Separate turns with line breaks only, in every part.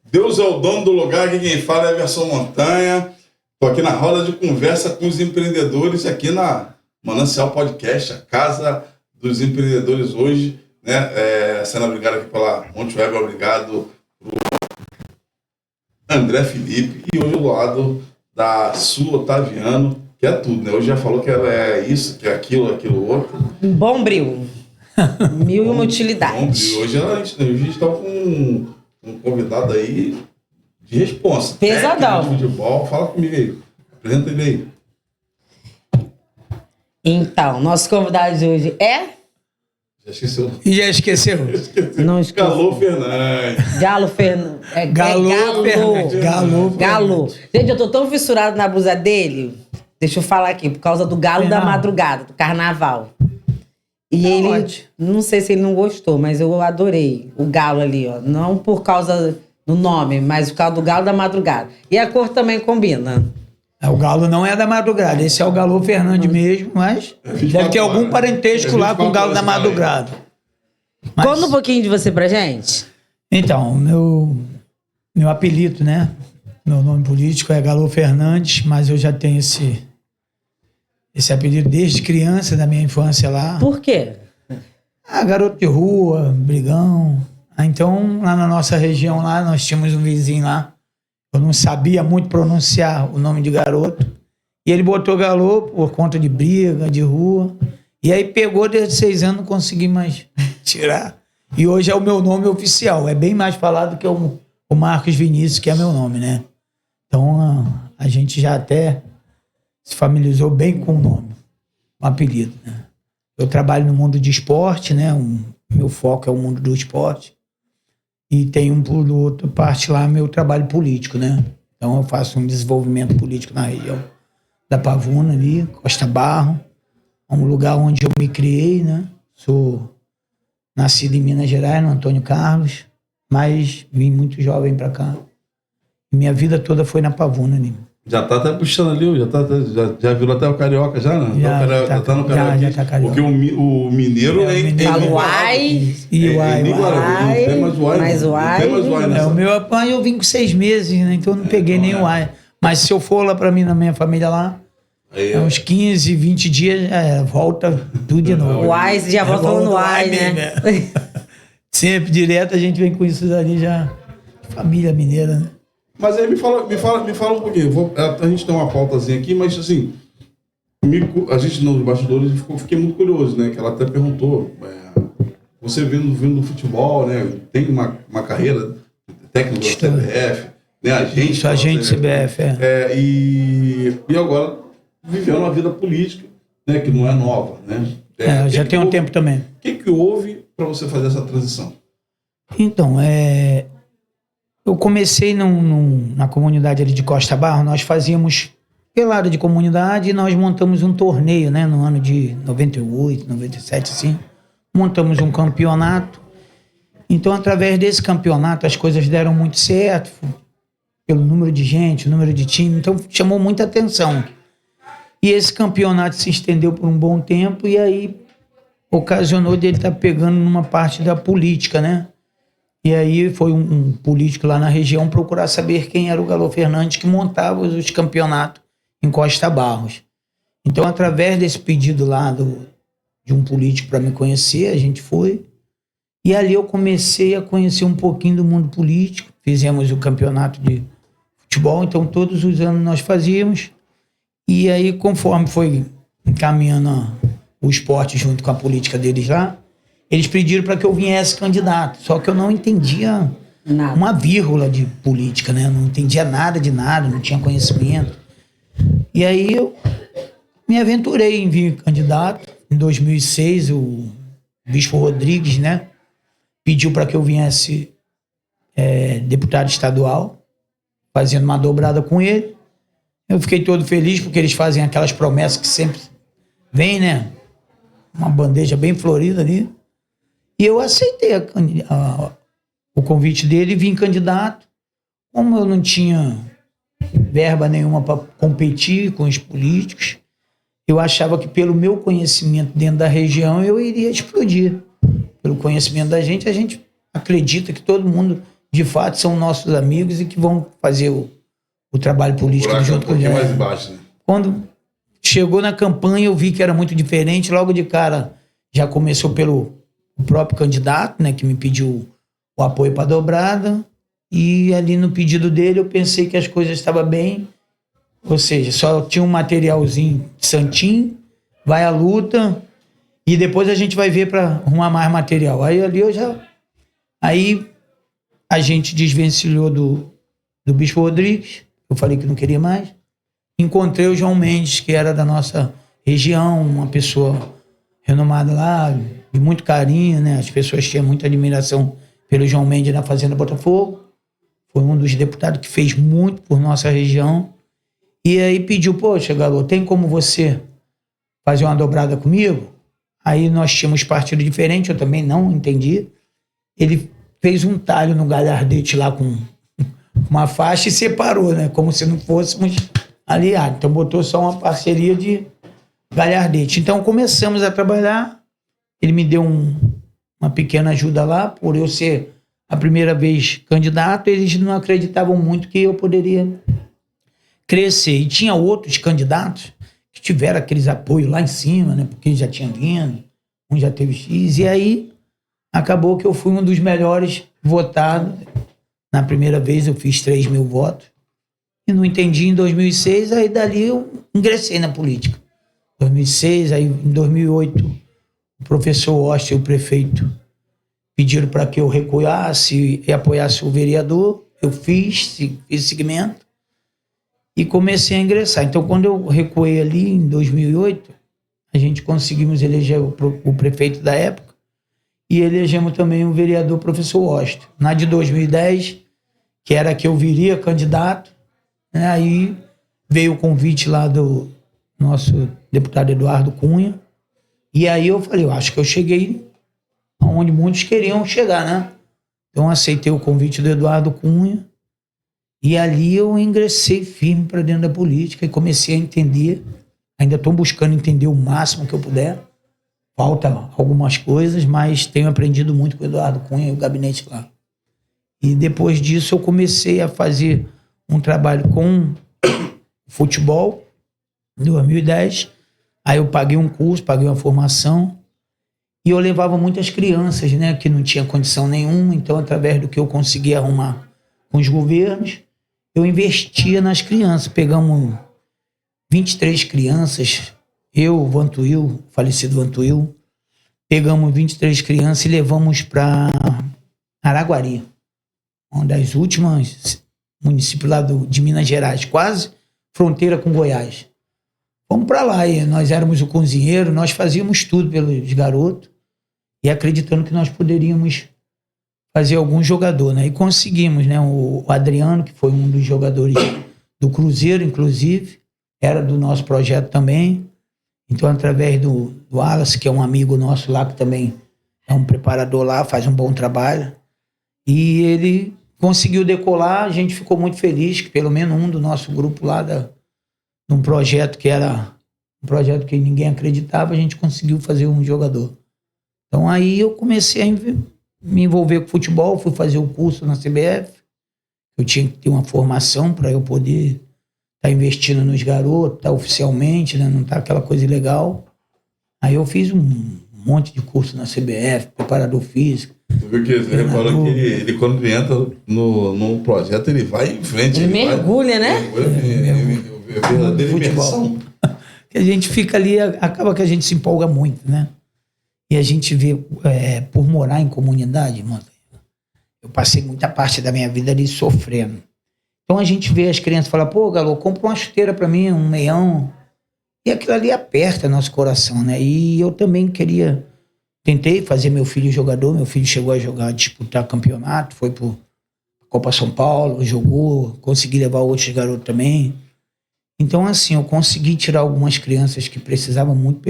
Deus é o dono do lugar, aqui quem fala é Everson Montanha. Estou aqui na roda de conversa com os empreendedores aqui na Manancial Podcast, a casa dos empreendedores hoje, né? Sendo obrigado aqui pela Monte Web, obrigado pro André Felipe e hoje do lado da Su Otaviano, que é tudo, né? Hoje já falou que ela é isso, que é aquilo, outro.
Bombril. Mil e uma utilidades.
Hoje a gente está com um convidado aí de responsa.
Pesadão.
De futebol. Fala comigo aí. Apresenta ele aí.
Então, nosso convidado de hoje é...
Já esqueceu.
E já esqueceu?
Não esqueci.
Galo Fernandes.
Galo Fernandes. Galo. Gente, eu tô tão fissurado na blusa dele. Deixa eu falar aqui, por causa do Galo da Madrugada, do Carnaval. E ele,
ótimo.
Não sei se ele não gostou, mas eu adorei o galo ali, ó. Não por causa do nome, mas por causa do Galo da Madrugada. E a cor também combina.
O Galo não é da Madrugada, esse é o Galo Fernandes mesmo, mas deve ter algum parentesco lá com o Galo da Madrugada. Mas,
conta um pouquinho de você pra gente.
então, meu apelido, né? Meu nome político é Galo Fernandes, mas eu já tenho esse apelido desde criança, da minha infância lá.
Por quê?
Garoto de rua, brigão. Então, lá na nossa região, lá, nós tínhamos um vizinho lá. Eu não sabia muito pronunciar o nome de garoto. E ele botou Galo por conta de briga, de rua. E aí pegou desde 6 anos, não consegui mais tirar. E hoje é o meu nome oficial. É bem mais falado que o Marcos Vinícius, que é meu nome, né? Então, a gente já até se familiarizou bem com o nome, o apelido, né? Eu trabalho no mundo de esporte, né? Meu foco é o mundo do esporte. E tem por outra parte lá, meu trabalho político, né? Então eu faço um desenvolvimento político na região da Pavuna ali, Costa Barro, um lugar onde eu me criei, né? Sou nascido em Minas Gerais, no Antônio Carlos, mas vim muito jovem para cá. E minha vida toda foi na Pavuna ali.
Já tá até puxando ali, já virou até o carioca, já, né? Já tá no carioca.
Já tá carioca.
Porque o mineiro
Fala uai.
E uai.
Mais uai.
O meu pai eu vim com 6 meses, né? Então eu não peguei nem uai. Mas se eu for lá pra mim, na minha família lá, uns 15, 20 dias, volta tudo de novo.
Uai, você já volta falando uai, né?
Sempre direto a gente vem com isso ali já. Família mineira, né?
Mas aí me fala um pouquinho. A gente tem uma pautazinha aqui, mas assim, a gente nos bastidores fiquei muito curioso, né? Que ela até perguntou, você vindo do futebol, né? Tem uma carreira técnico da CBF, né?
Agente CBF,
e agora vivendo uma vida política, né? Que não é nova, né?
Já tem um tempo também.
O que houve para você fazer essa transição?
Então, eu comecei na comunidade ali de Costa Barro, nós fazíamos pelada de comunidade e nós montamos um torneio, né? No ano de 98, 97, assim. Montamos um campeonato. Então, através desse campeonato, as coisas deram muito certo, pelo número de gente, o número de time, então chamou muita atenção. E esse campeonato se estendeu por um bom tempo e aí ocasionou dele estar pegando numa parte da política, né? E aí foi um político lá na região procurar saber quem era o Galo Fernandes que montava os campeonatos em Costa Barros. Então, através desse pedido lá de um político para me conhecer, a gente foi. E ali eu comecei a conhecer um pouquinho do mundo político. Fizemos o campeonato de futebol, então todos os anos nós fazíamos. E aí, conforme foi encaminhando o esporte junto com a política deles lá, eles pediram para que eu viesse candidato, só que eu não entendia uma vírgula de política, né? Não entendia nada de nada, não tinha conhecimento. E aí eu me aventurei em vir candidato. Em 2006, o Bispo Rodrigues, né, pediu para que eu viesse deputado estadual, fazendo uma dobrada com ele. Eu fiquei todo feliz porque eles fazem aquelas promessas que sempre vem, né? Uma bandeja bem florida ali. E eu aceitei o convite dele e vim candidato. Como eu não tinha verba nenhuma para competir com os políticos, eu achava que pelo meu conhecimento dentro da região eu iria explodir. Pelo conhecimento da gente, a gente acredita que todo mundo de fato são nossos amigos e que vão fazer o trabalho político junto com
pouquinho
ele.
mais embaixo, né?
Quando chegou na campanha, eu vi que era muito diferente. Logo de cara, já começou pelo próprio candidato, né, que me pediu o apoio para a dobrada. E ali no pedido dele, eu pensei que as coisas estavam bem. Ou seja, só tinha um materialzinho santinho, vai à luta e depois a gente vai ver para arrumar mais material. Aí ali eu já... Aí a gente desvencilhou do Bispo Rodrigues. Eu falei que não queria mais. Encontrei o João Mendes, que era da nossa região, uma pessoa renomada lá, de muito carinho, né? As pessoas tinham muita admiração pelo João Mendes na Fazenda Botafogo. Foi um dos deputados que fez muito por nossa região. E aí pediu, poxa, Galo, tem como você fazer uma dobrada comigo? Aí nós tínhamos partido diferente, eu também não entendi. Ele fez um talho no galhardete lá com uma faixa e separou, né? Como se não fôssemos aliados. Então botou só uma parceria de galhardete. Então começamos a trabalhar. Ele me deu uma pequena ajuda lá, por eu ser a primeira vez candidato, eles não acreditavam muito que eu poderia crescer. E tinha outros candidatos que tiveram aqueles apoios lá em cima, né? Porque já tinha vindo, um já teve X. E aí acabou que eu fui um dos melhores votados. Na primeira vez eu fiz 3 mil votos. E não entendi em 2006, aí dali eu ingressei na política. 2006, aí em 2008, o professor Oster e o prefeito pediram para que eu recuasse e apoiasse o vereador. Eu fiz segmento e comecei a ingressar. Então, quando eu recuei ali em 2008, a gente conseguimos eleger o prefeito da época e elegemos também o vereador professor Oster. Na de 2010, que era que eu viria candidato, né, aí veio o convite lá do nosso deputado Eduardo Cunha, e aí eu falei, eu acho que eu cheguei onde muitos queriam chegar, né? Então aceitei o convite do Eduardo Cunha e ali eu ingressei firme para dentro da política e comecei a entender. Ainda estou buscando entender o máximo que eu puder. Falta algumas coisas, mas tenho aprendido muito com o Eduardo Cunha e o gabinete lá. E depois disso eu comecei a fazer um trabalho com futebol em 2010. Aí eu paguei um curso, paguei uma formação. E eu levava muitas crianças, né, que não tinha condição nenhuma. Então, através do que eu conseguia arrumar com os governos, eu investia nas crianças. Pegamos 23 crianças, eu, Vantuil, falecido Vantuil, pegamos 23 crianças e levamos para Araguari, uma das últimas municípios lá de Minas Gerais, quase fronteira com Goiás. Fomos para lá e nós éramos o cozinheiro, nós fazíamos tudo pelos garotos. E acreditando que nós poderíamos fazer algum jogador, né? E conseguimos, né? O Adriano, que foi um dos jogadores do Cruzeiro, inclusive, era do nosso projeto também. Então, através do Wallace, que é um amigo nosso lá, que também é um preparador lá, faz um bom trabalho. E ele conseguiu decolar, a gente ficou muito feliz que pelo menos um do nosso grupo lá, de um projeto que era um projeto que ninguém acreditava, a gente conseguiu fazer um jogador. Então aí eu comecei a me envolver com futebol, fui fazer o curso na CBF. Eu tinha que ter uma formação para eu poder estar investindo nos garotos, estar oficialmente, né? Não tá aquela coisa ilegal. Aí eu fiz um monte de curso na CBF, preparador físico.
Tu viu que você reparou que ele quando entra no projeto, ele vai em frente.
Ele mergulha, né?
É verdadeira imersão.
Que a gente fica ali, acaba que a gente se empolga muito, né? E a gente vê, por morar em comunidade, mano, eu passei muita parte da minha vida ali sofrendo. Então a gente vê as crianças falar, pô, Galo, compra uma chuteira pra mim, um meião. E aquilo ali aperta nosso coração, né? E eu também tentei fazer meu filho jogador, meu filho chegou a jogar, disputar campeonato, foi pro Copa São Paulo, jogou, consegui levar outros garotos também. Então, assim, eu consegui tirar algumas crianças que precisavam muito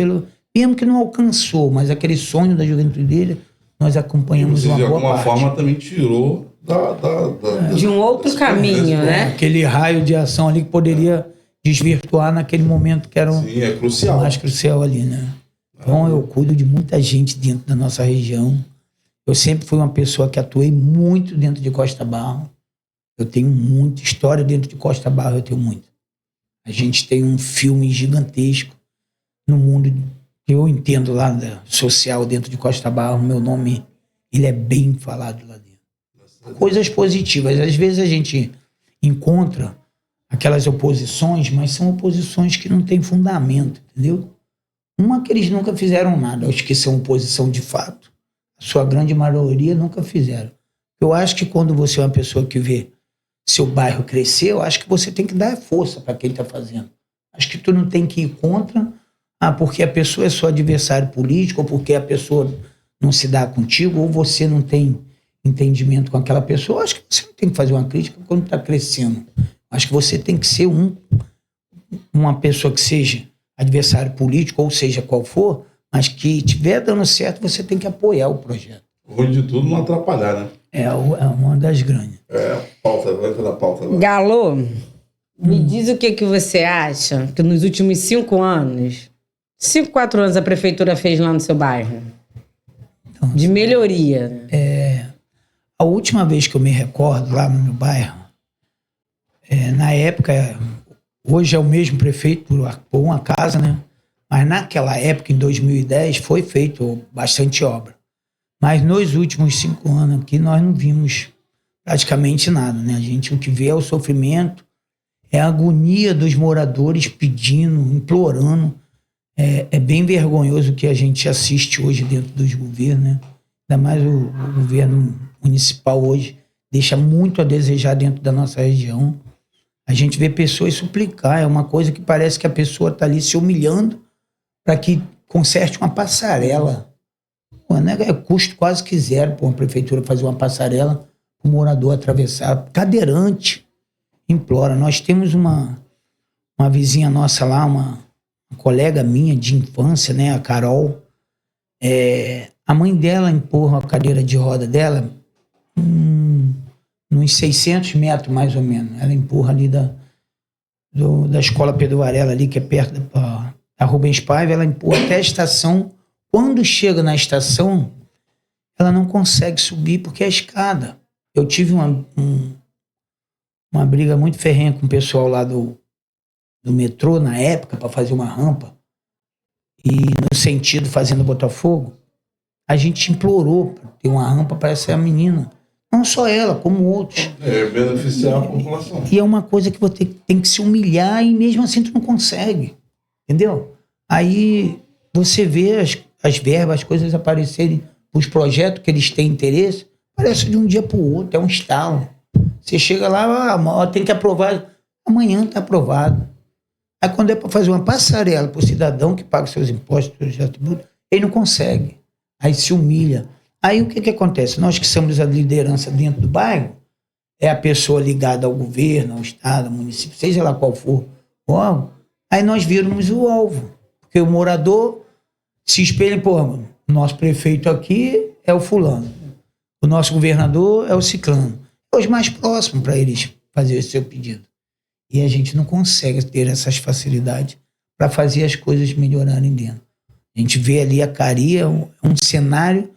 mesmo que não alcançou, mas aquele sonho da juventude dele, nós acompanhamos uma boa parte.
De alguma forma também tirou
de um outro caminho, né?
Aquele raio de ação ali que poderia desvirtuar naquele momento que era
é crucial.
Mais crucial ali, né? Então eu cuido de muita gente dentro da nossa região. Eu sempre fui uma pessoa que atuei muito dentro de Costa Barro. Eu tenho muita história dentro de Costa Barro, eu tenho muito. A gente tem um filme gigantesco no mundo que eu entendo lá social dentro de Costa Barro. Meu nome, ele é bem falado lá dentro. Coisas positivas. Às vezes a gente encontra aquelas oposições, mas são oposições que não têm fundamento, entendeu? Uma que eles nunca fizeram nada, os que são oposição de fato. A sua grande maioria nunca fizeram. Eu acho que quando você é uma pessoa que vê seu bairro crescer, eu acho que você tem que dar força para quem está fazendo. Acho que tu não tem que ir contra, porque a pessoa é seu adversário político, ou porque a pessoa não se dá contigo, ou você não tem entendimento com aquela pessoa. Eu acho que você não tem que fazer uma crítica quando está crescendo. Acho que você tem que ser uma pessoa que seja adversário político, ou seja qual for, mas que estiver dando certo, você tem que apoiar o projeto.
Ruim de tudo, não atrapalhar, né?
É uma das grandes.
Pauta, vai entrar na pauta agora.
Galo, me diz o que você acha que nos últimos 5 anos, 5, 4 anos a prefeitura fez lá no seu bairro?
Então,
de melhoria.
A última vez que eu me recordo lá no meu bairro, na época, hoje é o mesmo prefeito por uma casa, né? Mas naquela época, em 2010, foi feito bastante obra. Mas nos últimos 5 anos aqui, nós não vimos praticamente nada, né? O que vê é o sofrimento, é a agonia dos moradores pedindo, implorando. É bem vergonhoso o que a gente assiste hoje dentro dos governos, né? Ainda mais o governo municipal hoje deixa muito a desejar dentro da nossa região. A gente vê pessoas suplicar, é uma coisa que parece que a pessoa está ali se humilhando para que conserte uma passarela. É custo quase que zero para uma prefeitura fazer uma passarela para o morador atravessar. Cadeirante implora. Nós temos uma vizinha nossa lá, uma colega minha de infância, né, a Carol. A mãe dela empurra a cadeira de roda dela uns 600 metros, mais ou menos. Ela empurra ali da Escola Pedro Varela, ali, que é perto da Rubens Paiva, ela empurra até a estação. Quando chega na estação, ela não consegue subir porque é escada. Eu tive uma briga muito ferrenha com o pessoal lá do metrô, na época, para fazer uma rampa. E no sentido, fazendo Botafogo, a gente implorou para ter uma rampa para essa menina. Não só ela, como outros.
Beneficiar a população.
E é uma coisa que você tem que se humilhar e mesmo assim tu não consegue. Entendeu? Aí você vê as verbas, as coisas aparecerem, os projetos que eles têm interesse, parece de um dia para o outro, é um estalo. Você chega lá, tem que aprovar, amanhã está aprovado. Aí quando é para fazer uma passarela para o cidadão que paga seus impostos, seus atributos, ele não consegue. Aí se humilha. Aí o que acontece? Nós que somos a liderança dentro do bairro, é a pessoa ligada ao governo, ao estado, ao município, seja lá qual for o alvo, aí nós viramos o alvo. Porque o morador se espelha, o nosso prefeito aqui é o fulano, o nosso governador é o ciclano. É os mais próximos para eles fazer esse seu pedido. E a gente não consegue ter essas facilidades para fazer as coisas melhorarem dentro. A gente vê ali a Caria, um cenário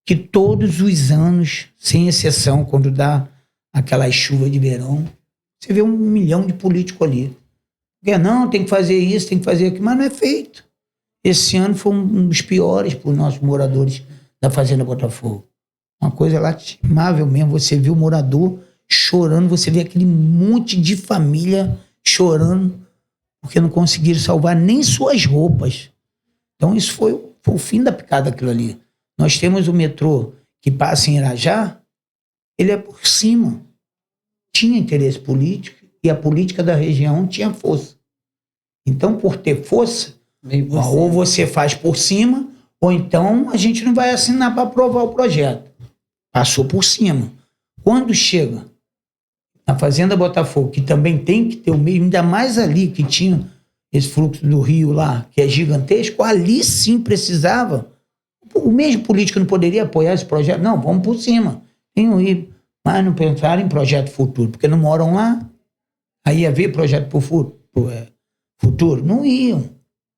que todos os anos, sem exceção, quando dá aquela chuva de verão, você vê 1 milhão de políticos ali. Porque não, tem que fazer isso, tem que fazer aquilo, mas não é feito. Esse ano foi um dos piores para os nossos moradores da Fazenda Botafogo. Uma coisa lastimável mesmo, você vê o morador chorando, você vê aquele monte de família chorando porque não conseguiram salvar nem suas roupas. Então isso foi o fim da picada aquilo ali. Nós temos o metrô que passa em Irajá, ele é por cima. Tinha interesse político e a política da região tinha força. Então, por ter força, ou você faz por cima, ou então a gente não vai assinar para aprovar o projeto. Passou por cima. Quando chega na Fazenda Botafogo, que também tem que ter o mesmo, ainda mais ali que tinha esse fluxo do rio lá, que é gigantesco, ali sim precisava. O mesmo político não poderia apoiar esse projeto? Não, vamos por cima. Mas não pensaram em projeto futuro, porque não moram lá. Aí ia ver projeto pro futuro? Não iam,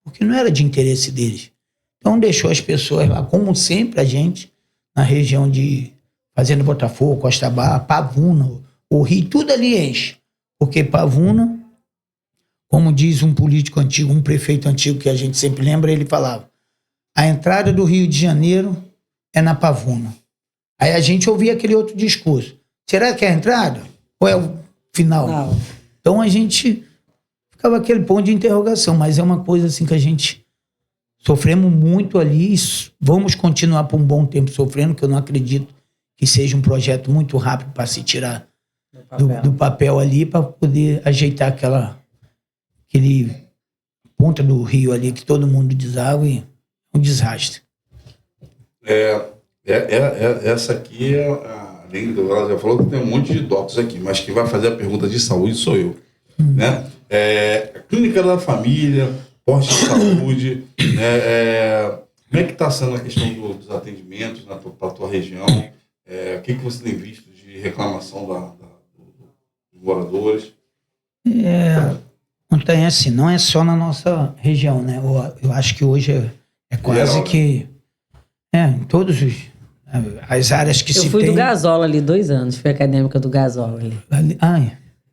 porque não era de interesse deles. Então deixou as pessoas lá, como sempre a gente, na região de Fazenda Botafogo, Costa Barra, Pavuna, o Rio, tudo ali enche. Porque Pavuna, como diz um político antigo, um prefeito antigo que a gente sempre lembra, ele falava: a entrada do Rio de Janeiro é na Pavuna. Aí a gente ouvia aquele outro discurso: será que é a entrada? Ou é o final?
Não.
Então a gente ficava aquele ponto de interrogação, mas é uma coisa assim que a gente sofremos muito ali, vamos continuar por um bom tempo sofrendo, que eu não acredito que seja um projeto muito rápido para se tirar do papel ali, para poder ajeitar aquele ponta do rio ali que todo mundo deságua e um desastre.
Essa aqui além do ela já falou que tem um monte de docs aqui, mas quem vai fazer a pergunta de saúde sou eu. Né? Clínica da família, posto de saúde, né? Como é que está sendo a questão dos atendimentos para a tua região? O que você tem visto de reclamação dos moradores?
Montanha, assim, não é só na nossa região, né? Eu acho que hoje é quase geral, que... em todos as áreas que se tem...
Eu fui do Gasola ali 2 anos, fui acadêmica do Gasola ali.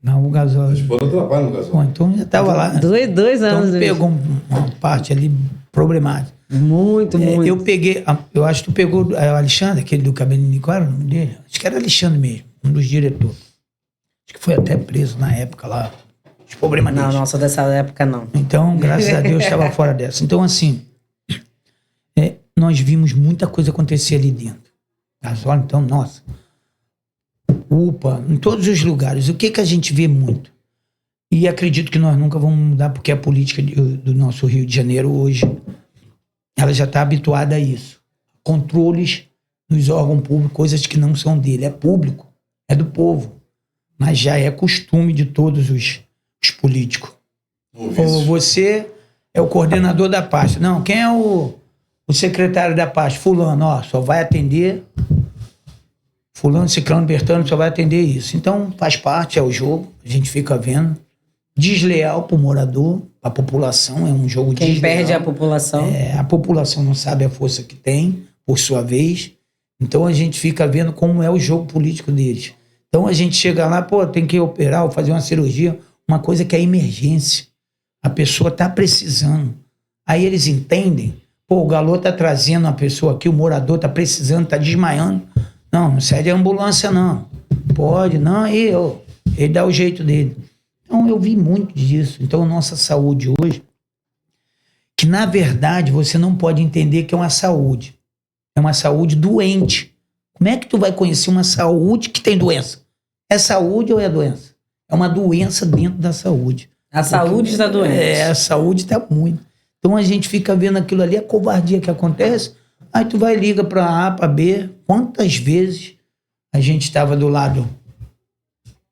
Não, o Gasola...
Mas eu trabalho no Gasola.
Então já estava lá.
2 anos.
Então pegou uma parte ali problemática.
Muito.
Eu peguei... Eu acho que tu pegou o Alexandre, aquele do cabelinho, qual era o nome dele? Acho que era Alexandre mesmo, um dos diretores. Acho que foi até preso na época lá. Os problemas
Não, nossa, dessa época não.
Então, graças a Deus, estava fora dessa. Então, assim, nós vimos muita coisa acontecer ali dentro. Gasola, então, nossa. UPA, em todos os lugares. O que a gente vê muito? E acredito que nós nunca vamos mudar, porque a política do nosso Rio de Janeiro hoje, ela já está habituada a isso. Controles nos órgãos públicos, coisas que não são dele. É público, é do povo. Mas já é costume de todos os políticos. Ou você é o coordenador da pasta. Não, quem é o secretário da pasta? Fulano, só vai atender... Fulano, Ciclano, Bertano só vai atender isso. Então, faz parte, é o jogo, a gente fica vendo. Desleal pro morador, a população, é um jogo desleal.
Quem perde é a população.
A população não sabe a força que tem, por sua vez. Então, a gente fica vendo como é o jogo político deles. Então, a gente chega lá, tem que operar ou fazer uma cirurgia, uma coisa que é emergência. A pessoa tá precisando. Aí eles entendem, o Galo tá trazendo uma pessoa aqui, o morador tá precisando, tá desmaiando. Não sai de ambulância, não. Pode, não, ele dá o jeito dele. Então, eu vi muito disso. Então, nossa saúde hoje, que na verdade você não pode entender que é uma saúde. É uma saúde doente. Como é que tu vai conhecer uma saúde que tem doença? É saúde ou é doença? É uma doença dentro da saúde.
A saúde está doente.
A saúde está muito. Então, a gente fica vendo aquilo ali, a covardia que acontece. Aí tu vai, liga para A, para B. Quantas vezes a gente estava do lado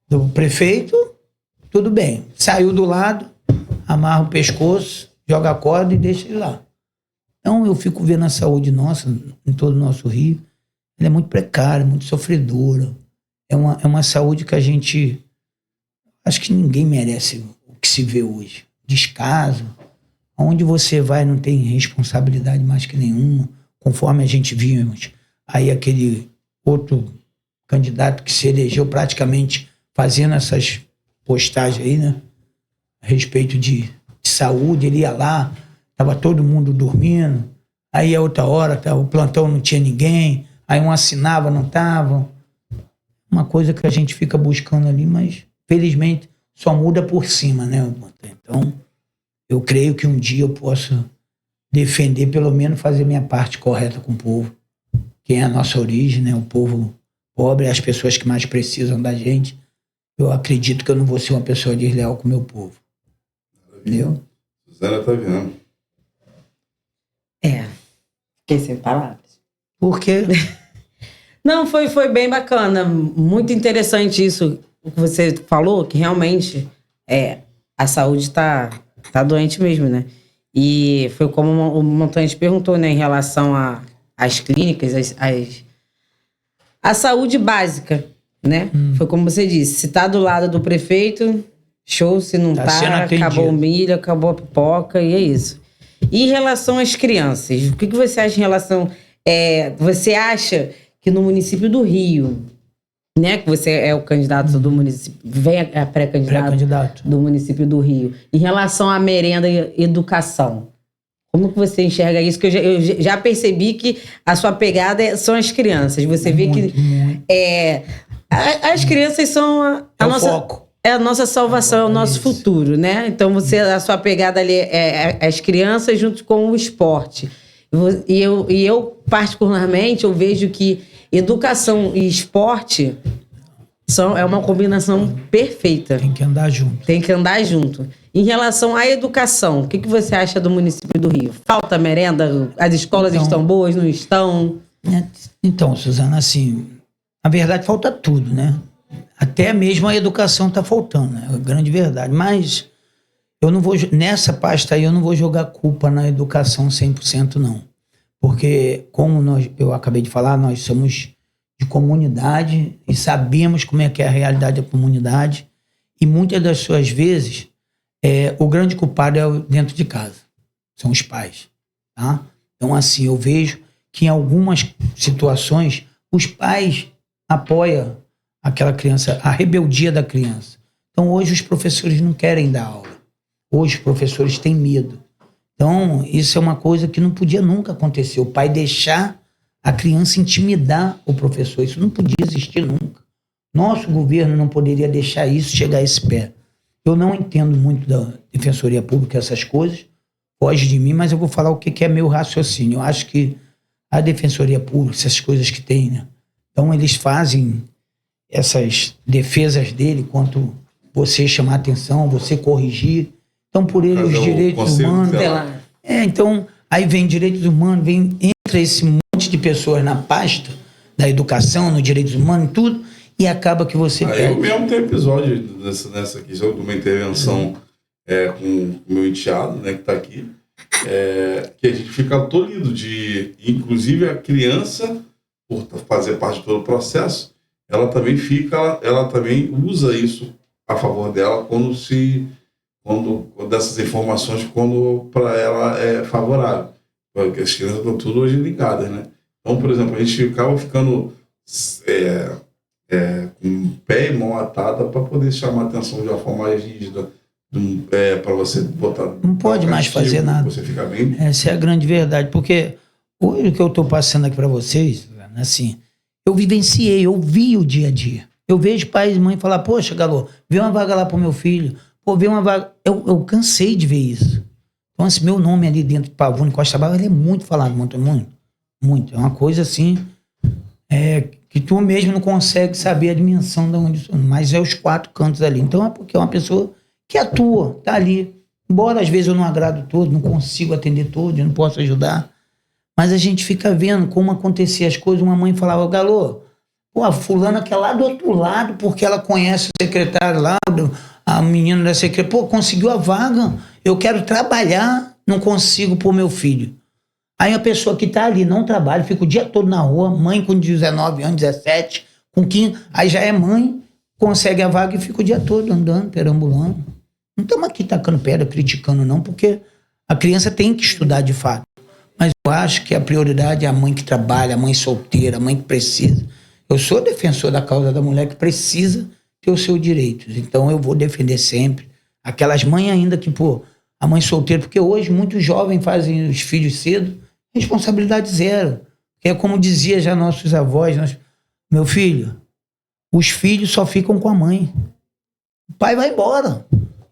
do prefeito, tudo bem. Saiu do lado, amarra o pescoço, joga a corda e deixa ele lá. Então eu fico vendo a saúde nossa, em todo o nosso Rio. Ela é muito precária, muito sofredora. É uma saúde que a gente... Acho que ninguém merece o que se vê hoje. Descaso. Onde você vai não tem responsabilidade mais que nenhuma. Conforme a gente vimos, aí aquele outro candidato que se elegeu praticamente fazendo essas postagens aí, né? A respeito de saúde, ele ia lá, tava todo mundo dormindo, aí a outra hora o plantão não tinha ninguém, aí um assinava, não tava. Uma coisa que a gente fica buscando ali, mas felizmente só muda por cima, né? Então, eu creio que um dia eu possa defender, pelo menos fazer minha parte correta com o povo, que é a nossa origem, né? O povo pobre, as pessoas que mais precisam da gente. Eu acredito que eu não vou ser uma pessoa desleal com o meu povo. Entendeu?
Suzana tá vendo.
Fiquei sem palavras.
Por quê?
Não, foi bem bacana. Muito interessante isso que você falou, que realmente a saúde tá doente mesmo, né? E foi como o Montanha te perguntou, né, em relação às clínicas, a saúde básica, né? Foi como você disse, se tá do lado do prefeito, show, se não tá, acabou o milho, acabou a pipoca, e é isso. E em relação às crianças, o que você acha em relação... você acha que no município do Rio, né, que você é o candidato do município, vem a pré-candidato do município do Rio, em relação à merenda e educação, como que você enxerga isso? Que eu já percebi que a sua pegada são as crianças. Você vê que as crianças são a nossa foco. É a nossa salvação, é o nosso futuro, né? Então a sua pegada ali é as crianças junto com o esporte. E eu particularmente, eu vejo que educação e esporte é uma combinação perfeita.
Tem que andar junto.
Em relação à educação, o que você acha do município do Rio? Falta merenda? As escolas estão boas, não estão?
Então, Suzana, assim, na verdade falta tudo, né? Até mesmo a educação está faltando, né? É a grande verdade. Mas eu não vou, nessa pasta aí, eu não vou jogar culpa na educação 100%, não. Porque, como eu acabei de falar, nós somos de comunidade e sabemos como é que é a realidade da comunidade. E muitas das suas vezes, o grande culpado é dentro de casa. São os pais, tá? Então, assim, eu vejo que em algumas situações, os pais apoiam aquela criança, a rebeldia da criança. Então, hoje os professores não querem dar aula. Hoje os professores têm medo. Então, isso é uma coisa que não podia nunca acontecer. O pai deixar a criança intimidar o professor. Isso não podia existir nunca. Nosso governo não poderia deixar isso chegar a esse pé. Eu não entendo muito da Defensoria Pública, essas coisas, foge de mim, mas eu vou falar o que é meu raciocínio. Eu acho que a Defensoria Pública, essas coisas que tem, né? Então, eles fazem essas defesas dele, quanto você chamar atenção, você corrigir. Então, por ele, os direitos humanos. Então, aí vem direitos humanos, entra esse monte de pessoas na pasta da educação, no direitos humanos, tudo, e acaba que você perde.
Eu mesmo tenho episódio nessa questão de uma intervenção com o meu enteado, né, que está aqui, que a gente fica tolhido de, inclusive a criança, por fazer parte de todo o processo, ela também usa isso a favor dela quando dessas informações, quando para ela é favorável. Porque as crianças estão tudo hoje ligadas, né? Então, por exemplo, a gente acaba ficando com o pé e mão atada para poder chamar a atenção de uma forma mais rígida, para você botar...
Não pode mais fazer nada.
Você fica bem...
Essa é a grande verdade, porque hoje o que eu estou passando aqui para vocês, assim, eu vivenciei, eu vi o dia a dia. Eu vejo pais e mães falar, poxa, Galo, vê uma vaga lá pro meu filho, vê uma vaga... Eu cansei de ver isso. Então, assim, meu nome ali dentro de Pavuna, Costa Barra, ele é muito falado, muito. É uma coisa assim, que tu mesmo não consegue saber a dimensão de onde... Mas é os 4 cantos ali. Então, é porque é uma pessoa que atua, tá ali. Embora às vezes eu não agrado todo, não consigo atender todo, eu não posso ajudar. Mas a gente fica vendo como acontecia as coisas. Uma mãe falava, Galo, a fulana que é lá do outro lado, porque ela conhece o secretário lá, a menina da secretaria, conseguiu a vaga, eu quero trabalhar, não consigo pôr meu filho. Aí a pessoa que tá ali não trabalha, fica o dia todo na rua, mãe com 19 anos, 17, com 15, aí já é mãe, consegue a vaga e fica o dia todo andando, perambulando. Não estamos aqui tacando pedra, criticando não, porque a criança tem que estudar de fato. Mas eu acho que a prioridade é a mãe que trabalha, a mãe solteira, a mãe que precisa. Eu sou defensor da causa da mulher que precisa ter os seus direitos. Então eu vou defender sempre. Aquelas mães ainda que, a mãe solteira, porque hoje muitos jovens fazem os filhos cedo, responsabilidade zero. É como dizia já nossos avós, meu filho, os filhos só ficam com a mãe. O pai vai embora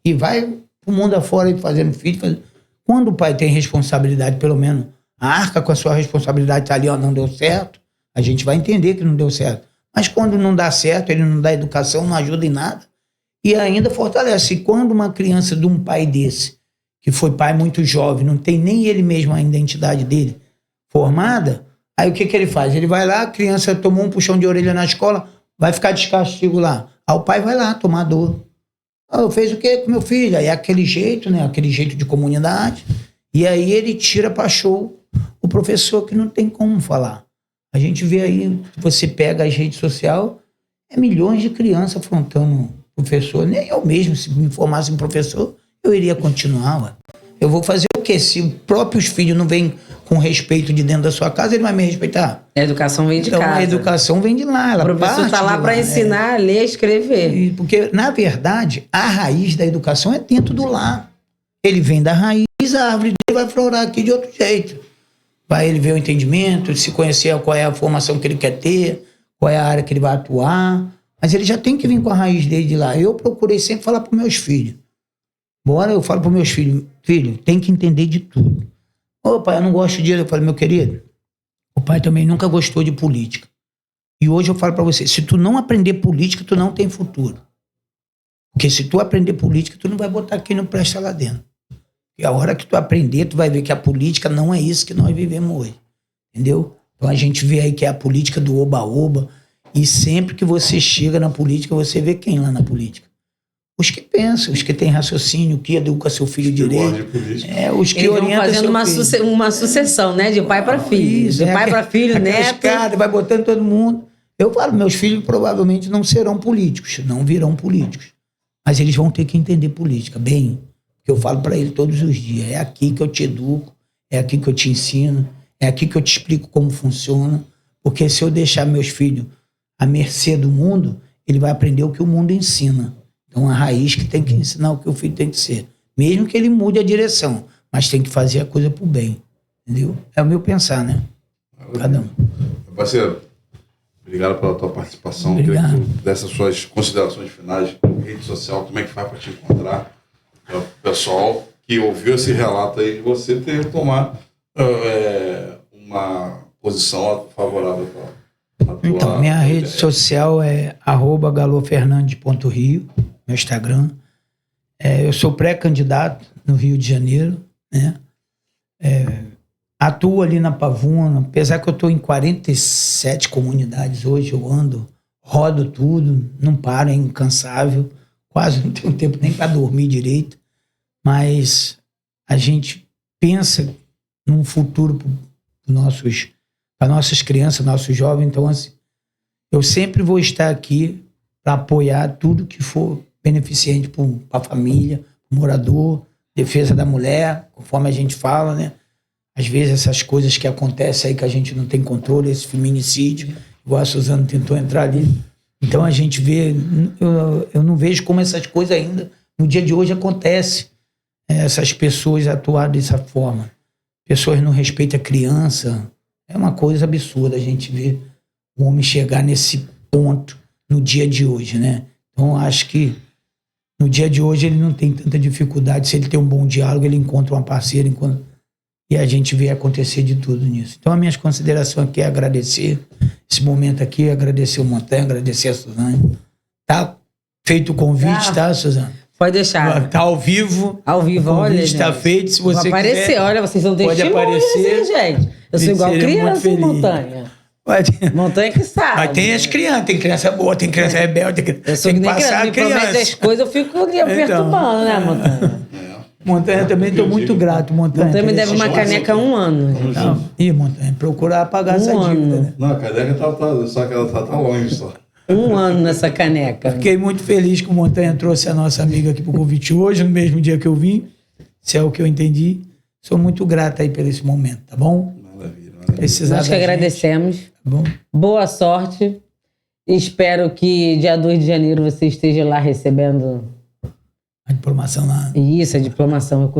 e vai pro mundo afora fazendo filho. Quando o pai tem responsabilidade, pelo menos arca com a sua responsabilidade, tá ali, não deu certo, a gente vai entender que não deu certo. Mas quando não dá certo, ele não dá educação, não ajuda em nada. E ainda fortalece. E quando uma criança de um pai desse, que foi pai muito jovem, não tem nem ele mesmo a identidade dele formada, aí o que ele faz? Ele vai lá, a criança tomou um puxão de orelha na escola, vai ficar de castigo lá. Aí o pai vai lá tomar dor. Fez o quê com meu filho? Aí é aquele jeito, né? Aquele jeito de comunidade. E aí ele tira para show o professor que não tem como falar. A gente vê aí, você pega as redes sociais, milhões de crianças afrontando o professor. Nem eu mesmo, se me formasse em professor, eu iria continuar. Eu vou fazer o quê? Se os próprios filhos não vêm com respeito de dentro da sua casa, ele vai me respeitar.
A educação vem de
Então,
casa.
a educação vem de lá.
O professor está lá para ensinar a ler, a escrever.
Porque, na verdade, a raiz da educação é dentro do lar. Ele vem da raiz, a árvore dele vai florar aqui de outro jeito. Vai ele ver o entendimento, se conhecer qual é a formação que ele quer ter, qual é a área que ele vai atuar. Mas ele já tem que vir com a raiz dele de lá. Eu procurei sempre falar para meus filhos. Bora, eu falo para meus filhos, filho, tem que entender de tudo. Ô pai, eu não gosto disso. Eu falo, meu querido, o pai também nunca gostou de política. E hoje eu falo para você, se tu não aprender política, tu não tem futuro. Porque se tu aprender política, tu não vai botar quem não presta lá dentro. E a hora que tu aprender, tu vai ver que a política não é isso que nós vivemos hoje. Entendeu? Então a gente vê aí que é a política do oba-oba. E sempre que você chega na política, você vê quem lá na política? Os que pensam, os que têm raciocínio, que educa seu filho direito. Os que
eles vão
orientam
fazendo uma sucessão, né? De pai para filho.
Isso,
de pai para filho, neto.
Escada, vai botando todo mundo. Eu falo, meus filhos provavelmente não serão políticos, não virão políticos. Mas eles vão ter que entender política, bem. Que eu falo para eles todos os dias. É aqui que eu te educo, é aqui que eu te ensino, é aqui que eu te explico como funciona. Porque se eu deixar meus filhos à mercê do mundo, ele vai aprender o que o mundo ensina. Então, a raiz que tem que ensinar o que o filho tem que ser. Mesmo que ele mude a direção, mas tem que fazer a coisa pro bem. Entendeu? É o meu pensar, né? Cada um.
Meu parceiro, obrigado pela tua participação.
Obrigado.
Queria que tu desse as suas considerações finais, rede social, como é que faz para te encontrar. O pessoal que ouviu esse relato aí de você ter que tomar uma posição favorável à tua
Então, minha rede social é @galofernandes.rio, meu Instagram. Eu sou pré-candidato no Rio de Janeiro, né? Atuo ali na Pavuna, apesar que eu estou em 47 comunidades hoje, eu ando, rodo tudo, não paro, é incansável, quase não tenho tempo nem para dormir direito, mas a gente pensa num futuro para nossas crianças, nossos jovens. Então, assim, eu sempre vou estar aqui para apoiar tudo que for beneficente para a família, morador, defesa da mulher, conforme a gente fala, né? Às vezes essas coisas que acontecem aí que a gente não tem controle, esse feminicídio, igual a Suzana tentou entrar ali. Então a gente vê, eu não vejo como essas coisas ainda no dia de hoje acontecem, essas pessoas atuarem dessa forma. Pessoas não respeitam a criança. É uma coisa absurda a gente ver o homem chegar nesse ponto no dia de hoje, né? Então, acho que no dia de hoje ele não tem tanta dificuldade. Se ele tem um bom diálogo, ele encontra uma parceira, e a gente vê acontecer de tudo nisso. Então, as minhas considerações aqui é agradecer esse momento aqui, agradecer o Montanha, agradecer a Suzane. Tá feito o convite, tá, Suzane?
Pode deixar.
Tá ao vivo.
Ao vivo,
o
olha,
convite tá feito, se você
vai aparecer,
quiser,
olha, vocês são
pode
testemunhas,
aparecer.
hein, gente? Eu sou igual
Seria muito
criança,
feliz.
Montanha.
Pode.
Montanha que sabe.
Mas tem as crianças, tem criança boa, tem criança rebelde,
Eu sou
tem
que
que
nem
passar a
criança. Me promete as coisas, eu fico ali perturbando, né, Montanha?
Montanha também estou muito grato, Montanha.
Montanha me deve uma caneca há um ano.
Não. Ih, Montanha, procurar pagar essa dívida, né?
Não, a caneca só que ela tá longe só.
Um ano nessa caneca.
Fiquei muito feliz que o Montanha trouxe a nossa amiga aqui pro convite hoje, no mesmo dia que eu vim, se é o que eu entendi. Sou muito grato aí por esse momento, tá bom?
Maravilha.
Precisar
Nós que
da gente,
agradecemos.
tá bom?
Boa sorte. Espero que dia 2 de janeiro você esteja lá recebendo.
A diplomação lá.
Isso, a diplomação.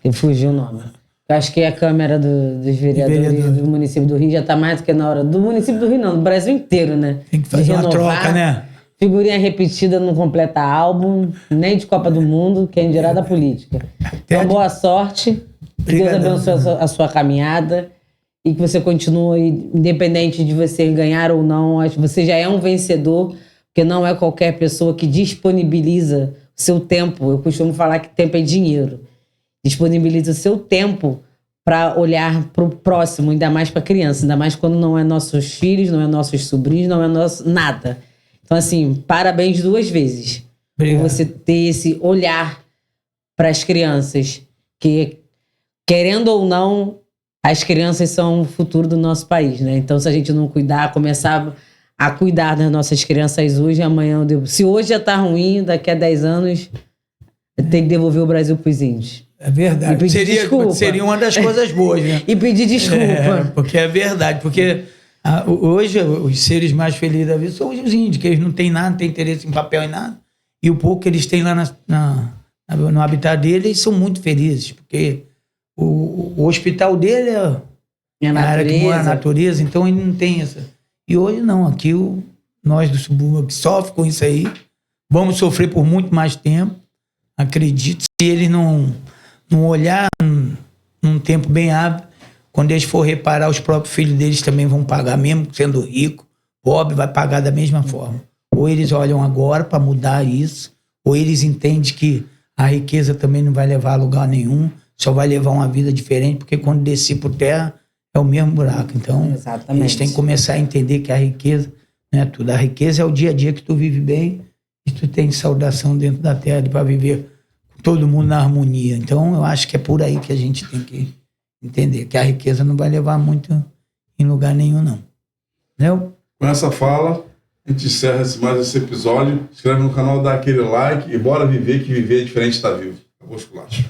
Eu fugi o nome. Eu acho que a Câmara dos Vereadores do município do Rio já está mais do que na hora. Do município do Rio, não, do Brasil inteiro, né?
Tem que fazer uma troca, né?
Figurinha repetida não completa álbum, nem de Copa do Mundo, quem dirá da política. Então, boa sorte. Que Deus abençoe a sua caminhada e que você continue, independente de você ganhar ou não. Acho que você já é um vencedor, porque não é qualquer pessoa que disponibiliza o seu tempo. Eu costumo falar que tempo é dinheiro. Disponibiliza o seu tempo para olhar para o próximo, ainda mais para a criança, ainda mais quando não é nossos filhos, não é nossos sobrinhos, não é nosso nada. Então, assim, parabéns 2 vezes.
Obrigado.
Por você ter esse olhar para as crianças, que, querendo ou não, as crianças são o futuro do nosso país, né? Então, se a gente não cuidar, começar a cuidar das nossas crianças hoje, amanhã... Se hoje já está ruim, daqui a 10 anos, tem que devolver o Brasil para os índios.
É verdade.
E pedir desculpa.
Seria uma das coisas boas, né?
E pedir desculpa.
Porque é verdade. Porque hoje os seres mais felizes da vida são os índios, que eles não têm nada, não têm interesse em papel e nada. E o pouco que eles têm lá no habitat dele, eles são muito felizes. Porque o hospital dele é a área que mora a natureza, então ele não tem essa. E hoje não, aqui nós do subúrbio que sofrem com isso aí, vamos sofrer por muito mais tempo. Acredito, se eles não olhar num tempo bem hábil, quando eles for reparar, os próprios filhos deles também vão pagar, mesmo sendo rico, pobre, vai pagar da mesma forma. Ou eles olham agora para mudar isso, ou eles entendem que a riqueza também não vai levar a lugar nenhum, só vai levar uma vida diferente, porque quando descer por terra é o mesmo buraco. Então,
exatamente,
eles têm que começar a entender que a riqueza não é tudo. A riqueza é o dia a dia que tu vive bem e tu tem saudação dentro da terra para viver com todo mundo na harmonia. Então, eu acho que é por aí que a gente tem que entender que a riqueza não vai levar muito em lugar nenhum, não. Entendeu?
Com essa fala, a gente encerra mais esse episódio. Se inscreve no canal, dá aquele like e bora viver, que viver é diferente de estar vivo. Acabou o esculacho.